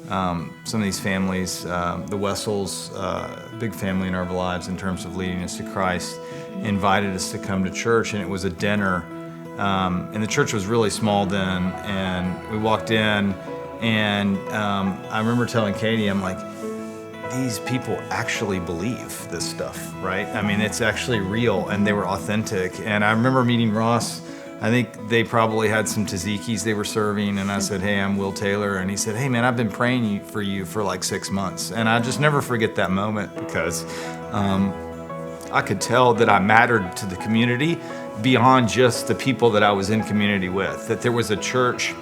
some of these families, the Wessels, big family in our lives in terms of leading us to Christ, invited us to come to church, and it was a dinner. And the church was really small then, and we walked in, and I remember telling Katie, I'm like, these people actually believe this stuff, right? I mean, it's actually real, and they were authentic. And I remember meeting Ross. I think they probably had some tzatziki's they were serving, and I said, hey, I'm Will Taylor. And he said, hey, man, I've been praying for you for like 6 months. And I just never forget that moment, because I could tell that I mattered to the community beyond just the people that I was in community with, that there was a church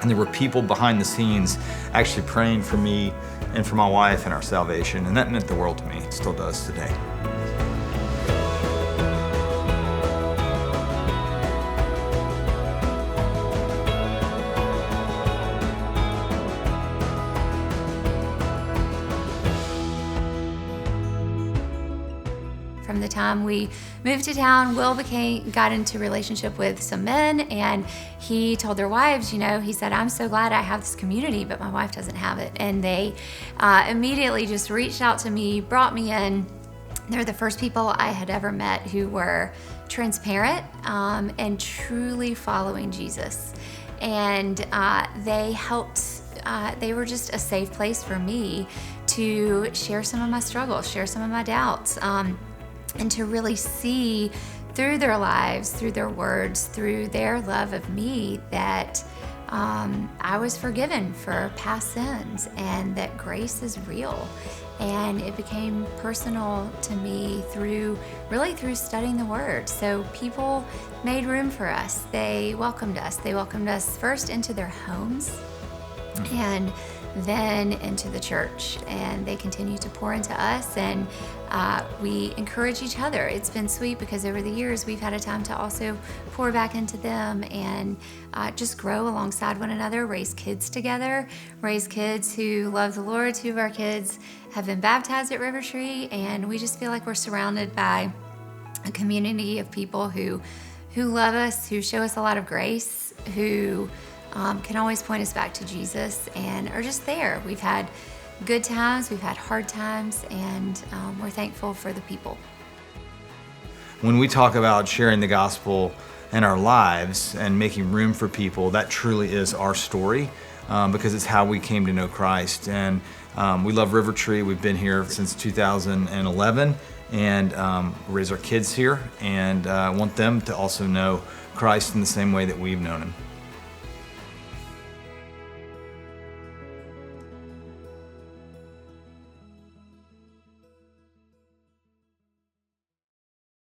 and there were people behind the scenes actually praying for me and for my wife and our salvation. And that meant the world to me. It still does today. From the time we moved to town, Will got into relationship with some men, and he told their wives, he said, I'm so glad I have this community, but my wife doesn't have it. And they immediately just reached out to me, brought me in. They're the first people I had ever met who were transparent and truly following Jesus. And they helped, they were just a safe place for me to share some of my struggles, share some of my doubts, and to really see through their lives, through their words, through their love of me, that I was forgiven for past sins and that grace is real. And it became personal to me through studying the Word. So people made room for us. They welcomed us. They welcomed us first into their homes and then into the church, and they continue to pour into us, and we encourage each other. It's been sweet because over the years we've had a time to also pour back into them and just grow alongside one another, raise kids together, raise kids who love the Lord. 2 of our kids have been baptized at Rivertree, and we just feel like we're surrounded by a community of people who love us, who show us a lot of grace, who can always point us back to Jesus and are just there. We've had good times, we've had hard times, and we're thankful for the people. When we talk about sharing the gospel in our lives and making room for people, that truly is our story, because it's how we came to know Christ. And we love Rivertree. We've been here since 2011 and raise our kids here, and want them to also know Christ in the same way that we've known him.